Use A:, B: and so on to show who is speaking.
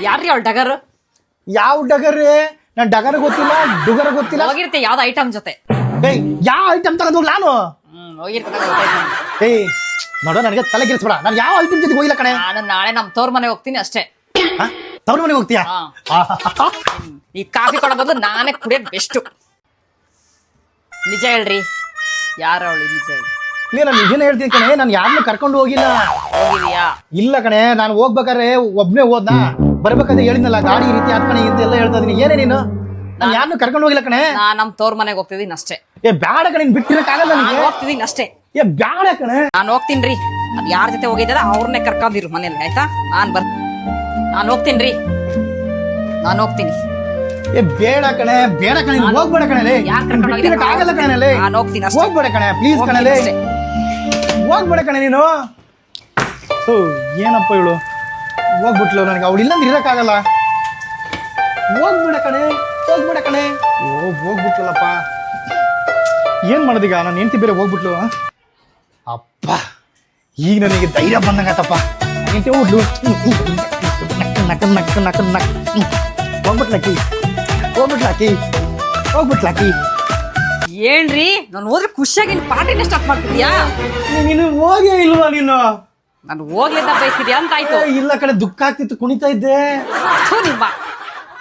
A: ಯಾರ್ರಿ ಅವಳು ಡಗರ್?
B: ಯಾವ ಡಗರ್ರಿ? ನನ್ ಡಗರ್ ಗೊತ್ತಿಲ್ಲ, ಡುಗರ್ ಗೊತ್ತಿಲ್ಲ.
A: ಹೋಗಿರುತ್ತೆ ಯಾವ್ದು ಐಟಮ್ ಜೊತೆ.
B: ಏಯ್ ಯಾವ ಐಟಮ್ ತಗೊಂಡು ನಾನು?
A: ಹೋಗಿರ್ತದೆ.
B: ಏಯ್ ನೋಡೋ, ನನಗೆ ತಲೆ ಕೆಡಿಸ್ಬೇಡ. ನಾನು ಯಾವ ಐಟಮ್ ಜೊತೆ ಹೋಗಿಲ್ಲ ಕಣೆ.
A: ನಾನು ನಾಳೆ ನಮ್ ತವ್ರ ಮನೆ ಹೋಗ್ತೀನಿ ಅಷ್ಟೇ.
B: ತವ್ರ ಮನೆಗೆ ಹೋಗ್ತೀಯಾ?
A: ಈ ಕಾಫಿ ಕೊಡೋ ಬದಲು ನಾನೇ ಕುಡಿಯೋದು ಬೆಸ್ಟ್. ನಿಜ ಹೇಳ್ರಿ, ಯಾರ ಅವಳು? ನಿಜ ಹೇಳಿ.
B: ಇಲ್ಲ, ನಾನು ನಿಜನೇ ಹೇಳ್ತೀನಿ ಕಣೆ. ನಾನು ಯಾರನ್ನೂ ಕರ್ಕೊಂಡು ಹೋಗಿಲ್ಲ.
A: ಹೋಗಿದೀಯಾ?
B: ಇಲ್ಲ ಕಣೆ, ನಾನು ಹೋಗ್ಬೇಕಾದ್ರೆ ಒಬ್ನೇ ಹೋದ್ನಾ. ಬರ್ಬೇಕಾದ್ರೆ ಹೇಳಿದ್ನಲ್ಲ, ಗಾಡಿ ಈ ರೀತಿ ಕಣೆ ಎಲ್ಲ ಹೇಳ್ತಾ ಇದೀನಿ. ಏನೇ ನೀನು? ನಾನು ಯಾರನ್ನೂ ಕರ್ಕೊಂಡು ಹೋಗಿಲ್ಲ ಕಣೆ.
A: ನಾನ್ ನಮ್ ತವ್ರ ಮನೆಗೆ ಹೋಗ್ತಿದೀನಿ ಅಷ್ಟೇ.
B: ಏ ಬ್ಯಾಡ ಕಣೆ, ಬಿಟ್ಟಿರಕ್ಕಾಗಲ್ಲ ನನಗೆ.
A: ಹೋಗ್ತಿದೀನಿ ಅಷ್ಟೇ.
B: ಏ ಬ್ಯಾಡ ಕಣೆ.
A: ನಾನು ಹೋಗ್ತೀನ್ರಿ. ಅದ್ ಯಾರ ಜೊತೆ ಹೋಗಿದ್ದಲ್ಲ ಅವ್ರನ್ನೇ ಕರ್ಕೊಂಡಿರು ಮನೇಲಿ, ಆಯ್ತಾ? ನಾನು ಹೋಗ್ತೀನಿ. ನಾನು ಹೋಗ್ತೀನಿ.
B: ಏ ಬೇಡ ಕಣೆ, ಬೇಡ ಕಣೆ, ಹೋಗ್ಬೇಡ ಕಣೆ. ಆಗಲ್ಲ ಕಣೆ.
A: ನಾನು ಹೋಗ್ತೀನಿ ಅಷ್ಟೇ.
B: ಹೋಗ್ಬೇಡ ಕಣೆ, ಪ್ಲೀಸ್ ಕಣೆ. ಹೋಗ್ಬೇಡ ಕಣೆ ನೀನು. ಏನಪ್ಪ ಇವಳು ಹೋಗ್ಬಿಟ್ಲು. ನನಗೆ ಅವಳು ಇಲ್ಲಂದ್ರೆ ಇರಕ್ಕಾಗಲ್ಲ. ಹೋಗ್ಬೇಡ ಕಣೆ, ಹೋಗ್ಬೇಡ ಕಣೆ. ಹೋಗ್ಬಿಟ್ಲಪ್ಪ. ಏನ್ ಮಾಡೋದೀಗ? ನಾನು ಹೆಂಡತಿ ಬೇರೆ ಹೋಗ್ಬಿಟ್ಲು. ಅಪ್ಪ, ಈಗ ನನಗೆ ಧೈರ್ಯ ಬಂದಂಗಾತಪ್ಪ. ಹೆಂಡತಿ ಹೋಗ್ಬಿಟ್ಲಾಕಿ.
A: ಏನ್ರಿ, ನಾನು ಹೋದ್ರೆ ಖುಷಿಯಾಗಿ ಪಾರ್ಟಿನ ಸ್ಟಾರ್ಟ್ ಮಾಡ್ತಿದ್ಯಾ?
B: ನೀನು ಹೋಗೇ ಇಲ್ವಾ? ನೀನು
A: ನಾನು ಹೋಗ್ಲಿದ್ದ ಬಯಸ್ತಿದ್ಯಾ ಅಂತ ಆಯ್ತು.
B: ಇಲ್ಲ ಕಡೆ, ದುಃಖ ಆಗ್ತಿತ್ತು, ಕುಣಿತಾ ಇದ್ದೆ.
A: ನಿಮ್ಮ